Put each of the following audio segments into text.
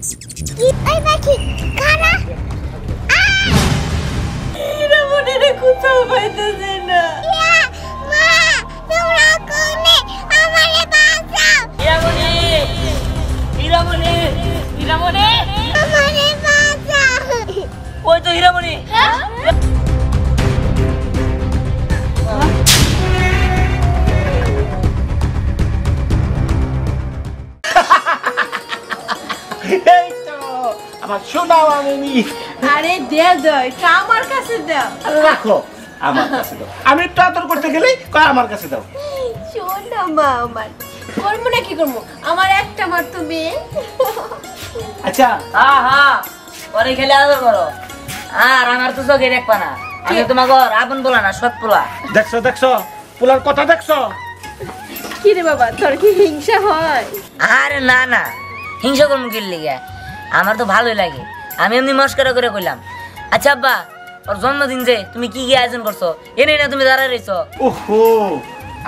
কি ওই পাখি কারা হীরামণি রে কোথাও পাইতেছে না মা তোমরা কোনে আমারে বাঁচাও হীরামণি হীরামণি হীরামণি আমারে বাঁচাও ওই তো হীরামণি এই তো আমার সোনা মামুনি। আরে দে দই আমার কাছে দাও আরে রাখো আমার কাছে দাও। আমি একটু আদর করতে গেলেই কয় আমার কাছে দাও। সোনা মা আমার করবো না কি করবো আমার একটা মার তো মেয়ে আচ্ছা হ্যাঁ হ্যাঁ পরে খেলে আদর করো আর আমার তো চোখে দেখবা না আমি তোমাকে আপন বলা না সৎ পোলা দেখছো দেখছো পোলার কথা দেখছো। কি রে বাবা তোর কি হিংসা হয় আরে না না হিংসা করবো কি লিগে আমার তো ভালোই লাগে আমি এমনি মস্করা করে কইলাম। আচ্ছা আব্বা ওর জন্মদিন যে তুমি কি কি আয়োজন করছো এনে না তুমি দাঁড়ায় রইছো। ওহো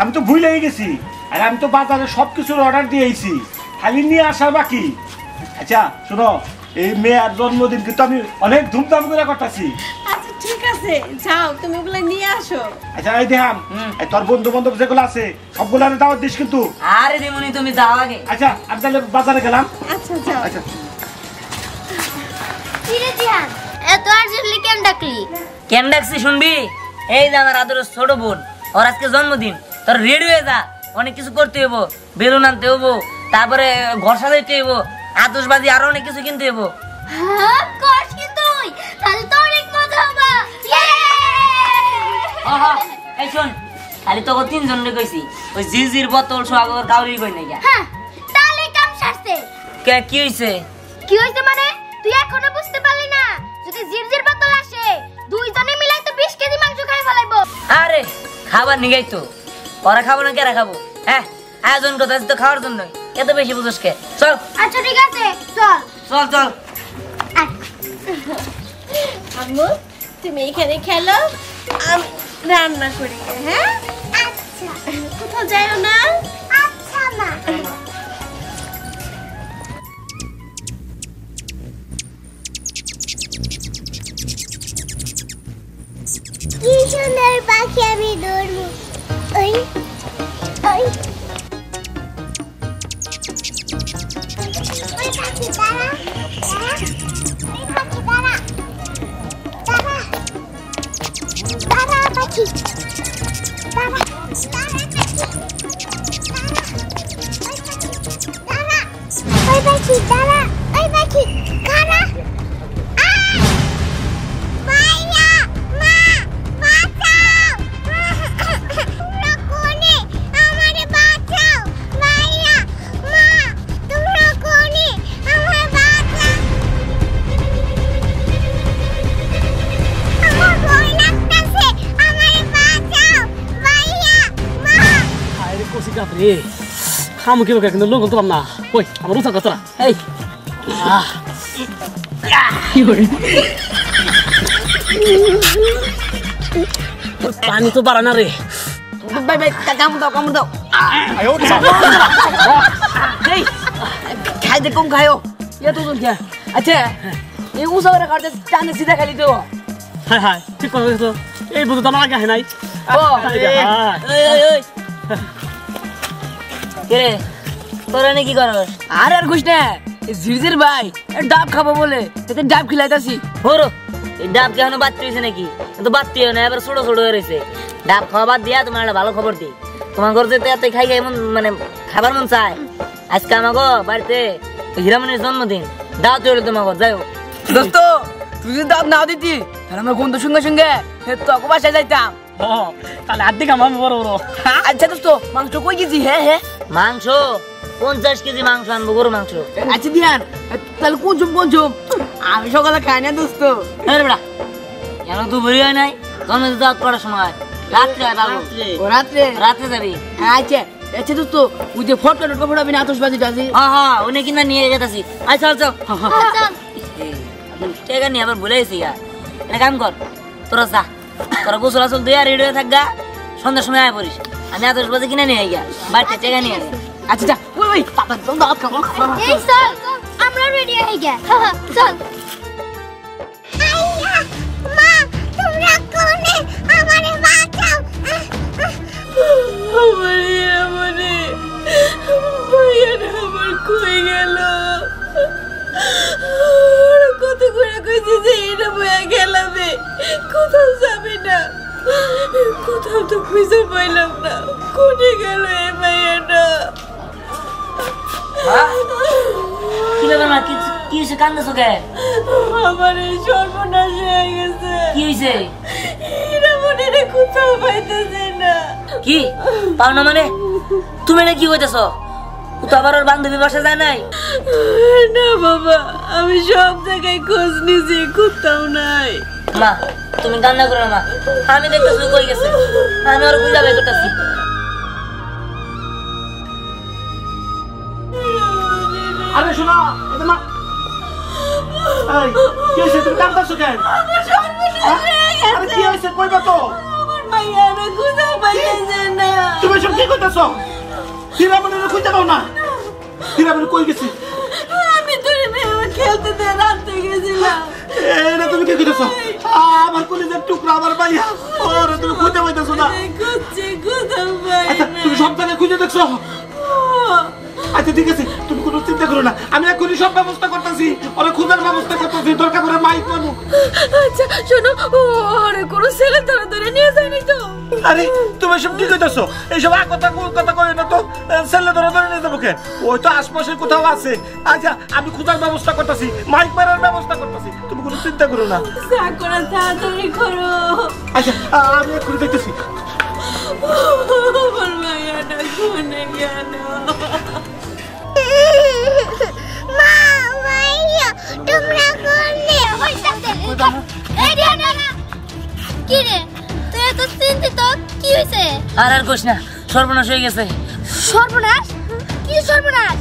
আমি তো ভুলেই গেছি। আর আমি তো বাজারে সবকিছুর অর্ডার দিয়েছি, খালি নিয়ে আসা বাকি। আচ্ছা শোনো এই মেয়ের জন্মদিন কিন্তু আমি অনেক ধুমধাম করে করতেছি। আচ্ছা ঠিক আছে যাও তুমি ওগুলো নিয়ে আসো আচ্ছা এই দেখাম এই তোর বন্ধু বান্ধব যেগুলো আছে সবগুলো আমি দাওয়াত দিস কিন্তু। আরে দিমুনি তুমি যাও আগে। আচ্ছা আমি তাহলে বাজারে গেলাম। আচ্ছা যাও আচ্ছা কি রে জিহান এত আর্জেন্টলি কেন ডাকলি কেন ডাকছি শুনবি? এই যে আমার আদরের ছোট বোন ওর আজকে জন্মদিন, তোর রেডি হয়ে যা, অনেক কিছু করতে হইব, বেলুন আনতে হইব, তারপরে ঘর সাজাইতে হইব, আতশবাজি আরো অনেক কিছু কিনতে হইব। হ্যাঁ কস কি তুই তাহলে তো অনেক মজা হবে এই শোন খালি তোকে তিনজন রে কইছি, ওই জিজির বোতল সোহাগর কাউরি কই নাই। হ্যাঁ তাহলে কাম সারছে কে কি হইছে? কি হইছে মানে তুই এখনো বুঝতে পারলি না? যদি জিরজির বোতল আসে দুইজনে মিলাই তো 20 কেজি মাংস খাই ফেলাইবো। আরে খাবার নিগাই তো, ওরা খাবো না কেরা খাবো? হ্যাঁ আয়োজন কথা তো খাওয়ার জন্য, এত বেশি বুঝোস কে? চল আচ্ছা ঠিক আছে চল চল চল। আম্মু তুমি এখানে খেলো আমি রান্না করি হ্যাঁ আচ্ছা কোথাও যাইও না আচ্ছা মা কি সুন্দর পাখি আমি ধরবো ওই ওই ওই পাখি দাঁড়া ওই পাখি দাঁড়া দাঁড়া দাঁড়া পাখি দাঁড়া দাঁড়া ওই পাখি দাঁড়া ওই পাখি দাঁড়া খামু কি কিন্তু লোক বলতাম না। ওই আমার উঠা কথা এই পানি তো বাড়া না রে। বাই বাই কামড় দাও এই খাই দে কম খায়ও ইয়া তো কে আচ্ছা এই উসারে কাটতে টানে সিধা খালি তো। হ্যাঁ হ্যাঁ ঠিক কথা বলছো। এই বুঝো তো আমার আগে নাই। ও এই কে রে তোরা নে কি করস? আর ঘুষ না জিরজির ভাই ডাব খাবো বলে এতে ডাব খিলাইতাছি। হরো এই ডাব কেন বাচ্চা হইছে নাকি? তো বাচ্চা হয় না, এবার ছোট ছোট হয়ে রয়েছে। ডাব খাওয়া বাদ দিয়া তোমার একটা ভালো খবর দিই, তোমার ঘর যেতে এত খাই খাই মন মানে খাবার মন চায়। আজকে আমাকে বাড়িতে হীরামণির জন্মদিন, দাও চলে তোমার ঘর যাই। দোস্ত তুই যদি ডাব নাও দিতি তাহলে আমরা গন্ধ সঙ্গে সঙ্গে তোকে বাসায় যাইতাম। তাহলে আর্ধেক আমার বড় বড়। আচ্ছা দোস্ত মাংস কই গেছি? হ্যাঁ হ্যাঁ মাংস 50 কেজি মাংস আনবো, গরু মাংস। আচ্ছা দিয়ান তাহলে কোন আমি সকালে খাই না দোস্ত। বেড়া কেন তুই বেরি হয় নাই? জন্মদিন দাওয়াত করার সময় রাত্রে হয় বাবু, ও রাত্রে রাত্রে যাবি। আচ্ছা আচ্ছা দোস্ত ওই যে ফটো ফোটাবি না আতশবাজি টাজি। হ্যাঁ হ্যাঁ ওনে কিনা নিয়ে যেতেছি। আচ্ছা চল ঠিক আছে আবার ভুলে গেছি গা। এটা কাম কর, তোরা যা, তোরা গোসল আসল দিয়ে রেডি হয়ে থাকগা, সন্ধ্যার সময় আয় পড়িস। আমি আতশবাজি কিনে নিয়ে গা বাড়িতে টেকা নিয়ে। আচ্ছা যা ওই ওই দাঁত খাবো। এই চল আমরা রেডি হয়ে এই গে চল আইয়া মা তোমরা কোনে আমারে বাঁচাও আমারে ভাইয়াটা আমার কই গেল কত করে কইছি যে এটা বয়া গেলামে কোথাও যাবে না কোথাও তো খুঁজে পাইলাম না কোনে গেল এ ভাইয়াটা কি ব্যাপার মা কি হয়েছে কান্দাছো কে আমার এই সর্বনাশ হয়ে গেছে কি হয়েছে হীরামণিরে কোথাও পাইতেছে না কি পাও না মানে তুমি না কি হইতেছো ও তো আবার ওর বান্ধবী বাসা যায় নাই না বাবা আমি সব জায়গায় খোঁজ নিয়েছি কোথাও নাই মা তুমি কান্না করো না আমি দেখতেছি কই গেছে আমি ওর খুঁজে বের করতেছি আরে শোনো এটা মা এই কি হইছে তুমি কাঁদছো কেন আরে কি হইছে কইবা তো আমার ভাইয়ারে কোথাও পাইতেছে না তুমি সব কি কইতাছো হীরামণিরে খুঁজে পাও না হীরামণি কই গেছে আমি তোরে মেয়ে খেলতে দিয়ে রাতে গেছিলাম এটা তুমি কি কইতাছো আমার কলিজার টুকরা আমার ভাইয়া ওরে তুমি খুঁজে পাইতাছো না খুঁজছে কোথাও পাই আচ্ছা তুমি সব জায়গায় খুঁজে দেখছো আচ্ছা ঠিক আছে তুমি কোনো চিন্তা করো না আমি এখনই সব ব্যবস্থা করতেছি ওরা খুঁজার ব্যবস্থা করতেছি দরকার পড়ে মাইক করবো আচ্ছা শোনো ওরে কোনো ছেলে ধরে ধরে নিয়ে যায়নি তো আরে তুমি সব কি কইতাছো এইসব কথা কই না তো ছেলে ধরে ধরে নিয়ে যাবো কেন ওই তো আশপাশে কোথাও আছে আচ্ছা আমি খুঁজার ব্যবস্থা করতেছি মাইক মারার ব্যবস্থা করতেছি তুমি কোনো চিন্তা করো না যা করে তাড়াতাড়ি করো আচ্ছা আমি এখনই দেখতেছি আমার ভাইয়াটা কোনে গেল মা ভাইয়া তোমরা কোনে হইতাছে এই রে না কি রে তুই এত চিন্তিত কি হইছে আর কোশ না সর্বনাশ হয়ে গেছে সর্বনাশ কি সর্বনাশ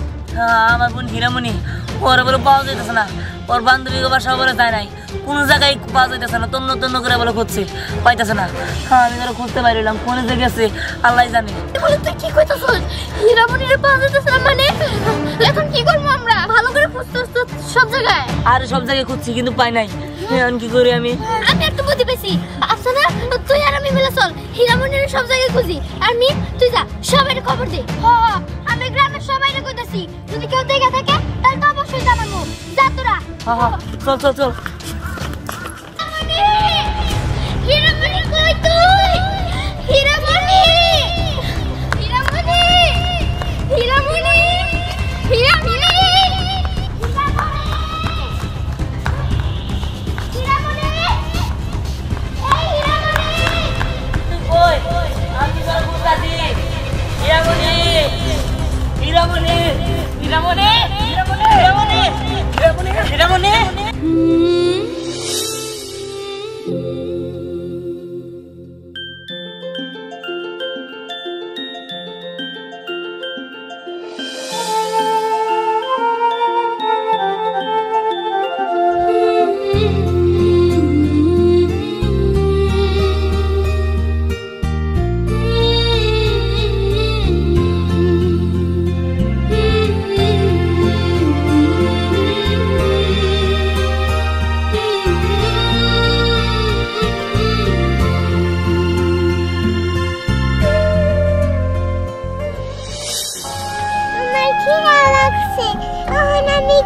আমার বোন হীরামণি ওর বলে পাওয়া যাইতেছে না ওর বান্ধবী বাসা বলে যায় নাই কোন জায়গায় পাওয়া যাইতেছে না তন্ন তন্ন করে বলে খুঁজছে পাইতেছে না আমি ধরো খুঁজতে পারিলাম কোনে যে গেছে আল্লাহ জানে বলে তুই কি কইতাছস হীরামণিরে পাওয়া যাইতেছে না মানে এখন কি করব আমরা ভালো করে খুঁজতেছ সব জায়গায় আর সব জায়গায় খুঁজছি কিন্তু পাই নাই এখন কি করি আমি একটু বুদ্ধি পেয়েছি আচ্ছা না তুই আর আমি মিলে চল হীরামণিরে সব জায়গায় খুঁজি আর মিম তুই যা সবাইকে খবর দে আমি গ্রামের সবাইকে কইতাছি যদি কেউ দেখে থাকে তাহলে তো অবশ্যই জানাবো যা তোরা চল চল চল হীরামণি কই তুই হীরামণি হীরামণি হীরামণি হীরামণি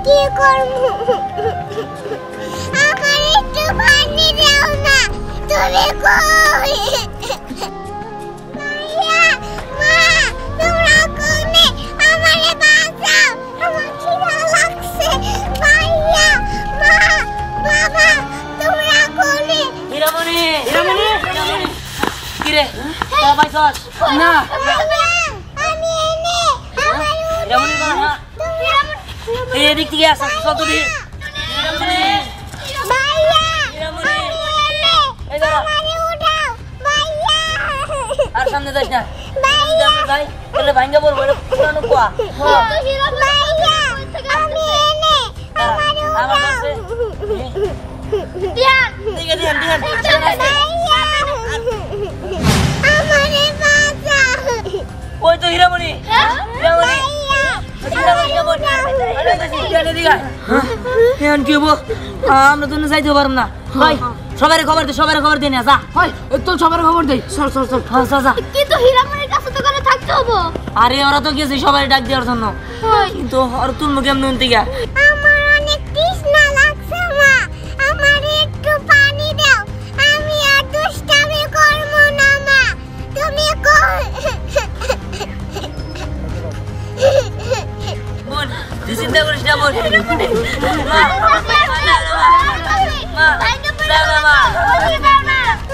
কি করব আমার একটু পানি দাও না তুমি কই মাইয়া মা তোমরা কোনে আমারে বাঁচাও আমার খিদা লাগছে মাইয়া মা বাবা তোমরা কোনে হীরামণি হীরামণি হীরামণি কি রে তোরা পাইছস না আমি এনে আমার হীরামণি না এই দিক থেকে আসা কত দিন হীরামণি মাইয়া হীরামণি এই দাঁড়া আমারে উঠাও মাইয়া আর সামনে যাস না মাইয়া যাই তাহলে ভাঙ্গা পড়বো এটা পুরানো কোয়া তো হিরো মাইয়া আমি এনে আমারে আমার উঠাও কাছে ধ্যান ঠিক আছে ধ্যান মাইয়া আমারে বাঁচাও ওই তো হীরামণি হীরামণি মাইয়া হীরামণি কেমন এখন কি হবো আমরা তো যাইতে পারব না ভাই সবাই খবর দিয়ে যা তোর সবার খবর দেই চল চল চল কিন্তু হীরামণির কাছে তো করে থাকতে হবে। আরে ওরা তো গেছে সবাই ডাক দেওয়ার জন্য কিন্তু আর তুলবো কেমন থেকে আমার অনেক তৃষ্ণা লাগছে মা, আমার একটু পানি দাও, আমি আর দুষ্টামি করব না মা, তুমি বোন তুই চিন্তা করিস না বোন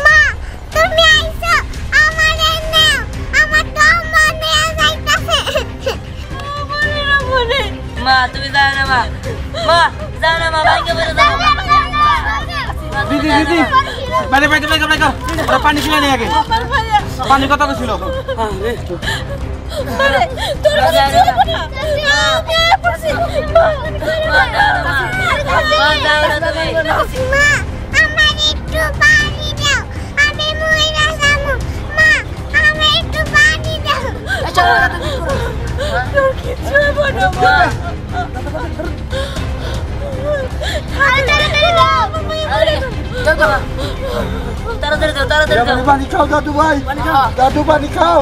মা তুমি আইছো আমার নাও, আমার দম বন্ধ হয়ে যাইতাছে। মা তুমি যাও না মা যাও না মা ভাইকে বলে যাও দিদি দিদি বাইরে বাইরে বাইরে বাইরে পানি ছিল না আগে পানি কথা তো ছিল তাড়াতাড়ি পানি খাও দাদু ভাই, দাদু পানি খাও।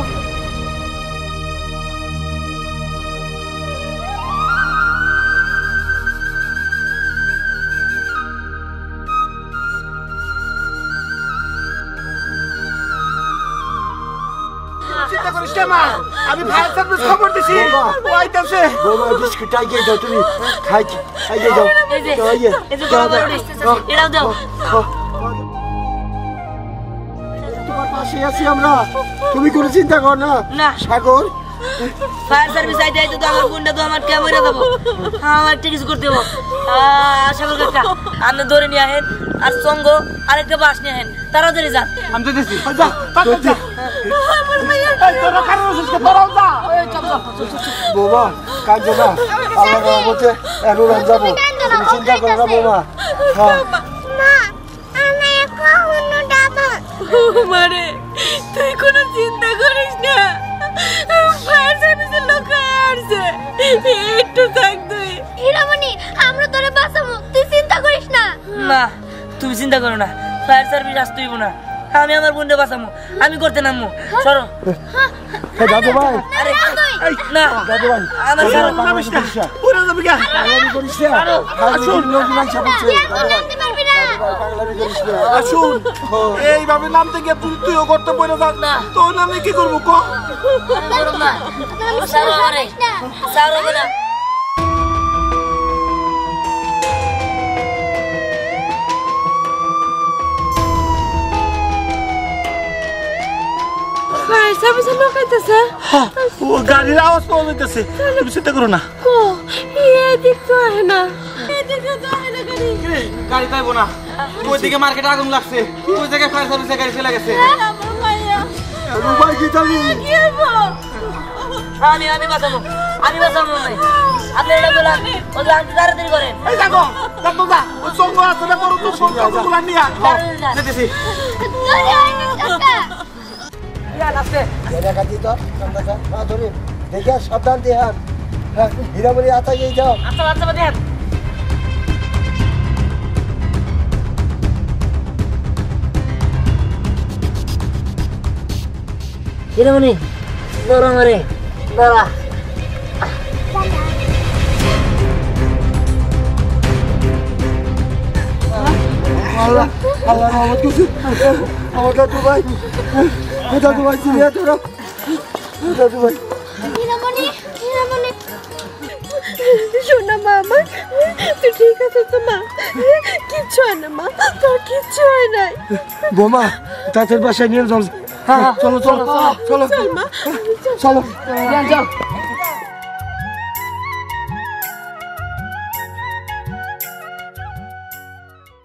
চিন্তা করিস না মা, আমি ফায়ার সার্ভিস খবর দিছি, ও আইতাছে। বৌমা বিস্কুট আইয়ে দাও, তুমি আইয়ে দাও। এটাও দাও তোমার পাশে আছি আমরা, তুমি কোনো চিন্তা কর না। না সাগর ফায়ার সার্ভিস আইতে আইতে তো আমার গুন্ডা তো আমার ক্যামেরা যাবো, আমার একটা কিছু করতে হবো। সাগর কাকা আপনি ধরে নিয়ে আহেন আর সঙ্গ আরেকটা বাস নিয়ে আহেন, তাড়াতাড়ি যান। আমি তো দিছি বৌমা কাঁদছো না, আল্লাহ রহমতে এখন যাবো, তুমি চিন্তা করো না বৌমা। হ্যাঁ মারে তুই কোনো চিন্তা করিস না, ফায়ার সার্ভিসের লোক আসছে, একটু থাক তুই। হীরামণি আমরা তোরে বাঁচাবো, তুই চিন্তা করিস না। মা তুমি চিন্তা করো না, ফায়ার সার্ভিস আসতে হইব না, আমি আমার গুন্ডা বাঁচামো, আমি করতে নামবো। সরো দাদু ভাই, আরে না দাদু ভাই আমার সরো পুরো যাবি কা? পাগলামি করিস না, আসুন লোকজন আইসা পড়ছে। জানতে পারবি না। পাগলামি করিস না, আসুন এইভাবে নাম থেকে তুইও করতে পারে না, তোর নামে কি করবো ক? সারো আমারে সারো বলা ফায়ার সার্ভিসের লোক আইতেছে। ও গাড়ির আওয়াজ পাওয়া যাইতেছে, তুমি চিন্তা করো না। কো এদিক তো আহে না, এদিক তো আহে না গাড়ি। গাড়ি যাইবো না, ওই দিকে মার্কেটে আগুন লাগছে, ওই জায়গায় ফায়ার সার্ভিসের গাড়ি চলে গেছে। আমার মাইয়া রুবাই কি জানি কি হইব? আমি বাঁচাবো ভাই, আপনি এটা বলেন ওগুলো আপনি তাড়াতাড়ি করেন। এই দেখো দেখো যা ওই সঙ্গ আছে না, বড় তো সঙ্গগুলো নিয়ে আয়। যেতেছি ধরে আইনি কাকা। দেখা দিত ধরে দেখে সাবধান দিয়ে হাত। হ্যাঁ হীরামণি আতাই যাও। আচ্ছা দেন হীরামণি ধরো মরে ধরা আল্লাহ আল্লাহ রহমত করছে আমার দাদু ভাই, দাদু ভাই চিনি তোরা, দাদু ভাই। হীরামণি শোনা মা আমার, তুই ঠিক আছে তো মা? কিচ্ছু হয় না মা, তোর কিচ্ছু হয় নাই। বোমা তাদের বাসায় নিয়ে চল। হ্যাঁ চলো চলো চলো মা চলো।